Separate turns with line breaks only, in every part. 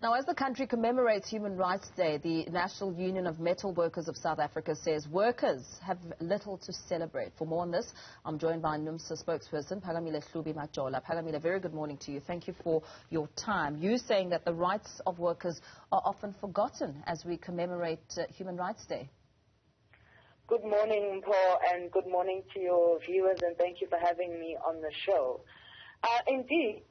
Now, as the country commemorates Human Rights Day, the National Union of Metalworkers of South Africa says workers have little to celebrate. For more on this, I'm joined by Numsa spokesperson, Phakamile Hlubi-Majola. Phakamile, very good morning to you. Thank you for your time. You're saying that the rights of workers are often forgotten as we commemorate Human Rights Day.
Good morning, Paul, and good morning to your viewers, and thank you for having me on the show. Indeed,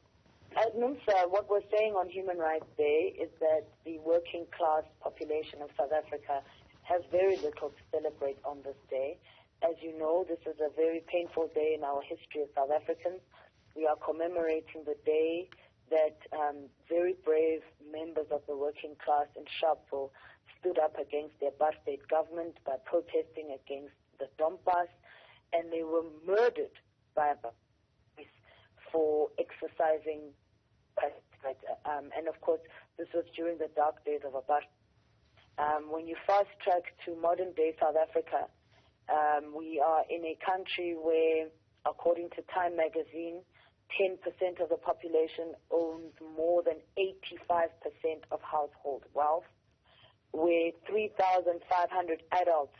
as Numsa, what we're saying on Human Rights Day is that the working class population of South Africa has very little to celebrate on this day. As you know, this is a very painful day in our history as South Africans. We are commemorating the day that very brave members of the working class in Sharpeville stood up against the apartheid government by protesting against the Dompas, and they were murdered by police for exercising and of course this was during the dark days of apartheid. When you fast track to modern day South Africa, we are in a country where, according to Time magazine, 10% of the population owns more than 85% of household wealth, where 3,500 adults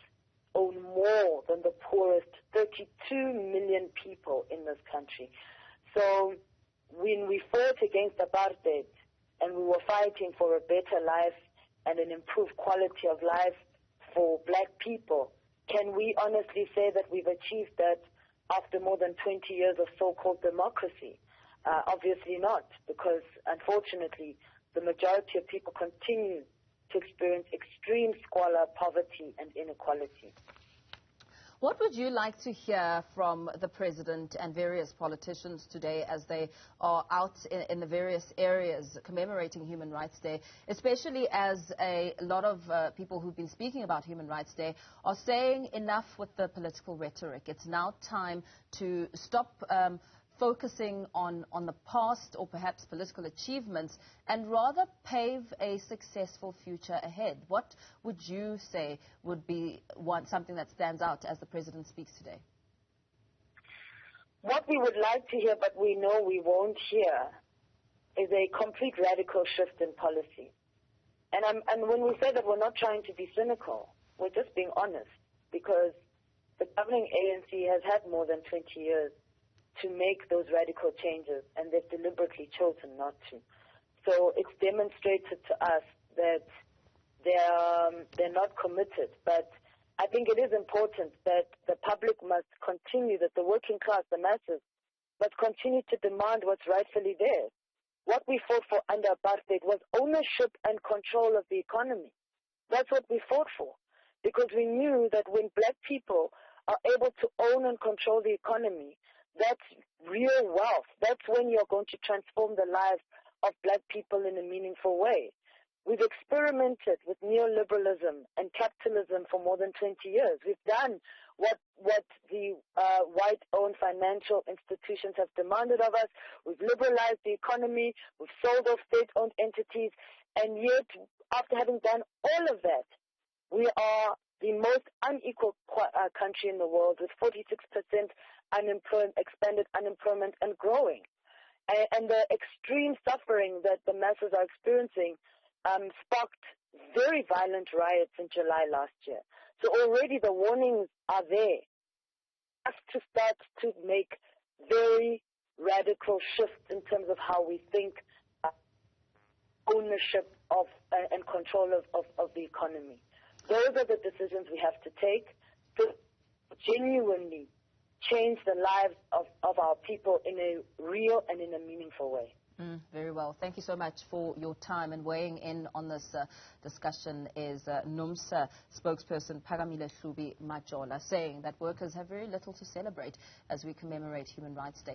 own more than the poorest 32 million people in this country. So when we fought against apartheid and we were fighting for a better life and an improved quality of life for black people, can we honestly say that we've achieved that after more than 20 years of so-called democracy? Obviously not, because unfortunately the majority of people continue to experience extreme squalor, poverty and inequality.
What would you like to hear from the President and various politicians today as they are out in the various areas commemorating Human Rights Day, especially as a lot of people who've been speaking about Human Rights Day are saying enough with the political rhetoric? It's now time to stop focusing on the past or perhaps political achievements and rather pave a successful future ahead. What would you say would be something that stands out as the President speaks today?
What we would like to hear, but we know we won't hear, is a complete radical shift in policy. And when we say that, we're not trying to be cynical. We're just being honest, because the governing ANC has had more than 20 years to make those radical changes, and they've deliberately chosen not to. So it's demonstrated to us that they're not committed. But I think it is important that the public must continue, that the working class, the masses, must continue to demand what's rightfully theirs. What we fought for under apartheid was ownership and control of the economy. That's what we fought for, because we knew that when black people are able to own and control the economy, that's real wealth. That's when you're going to transform the lives of black people in a meaningful way. We've experimented with neoliberalism and capitalism for more than 20 years. We've done what the white-owned financial institutions have demanded of us. We've liberalized the economy. We've sold off state-owned entities. And yet, after having done all of that, we are the most unequal country in the world, with 46% expanded unemployment and growing. And the extreme suffering that the masses are experiencing sparked very violent riots in July last year. So already the warnings are there. We have to start to make very radical shifts in terms of how we think ownership of and control of the economy. Those are the decisions we have to take to genuinely change the lives of our people in a real and in a meaningful way.
Very well. Thank you so much for your time. And weighing in on this discussion is Numsa spokesperson Phakamile Hlubi-Majola, saying that workers have very little to celebrate as we commemorate Human Rights Day.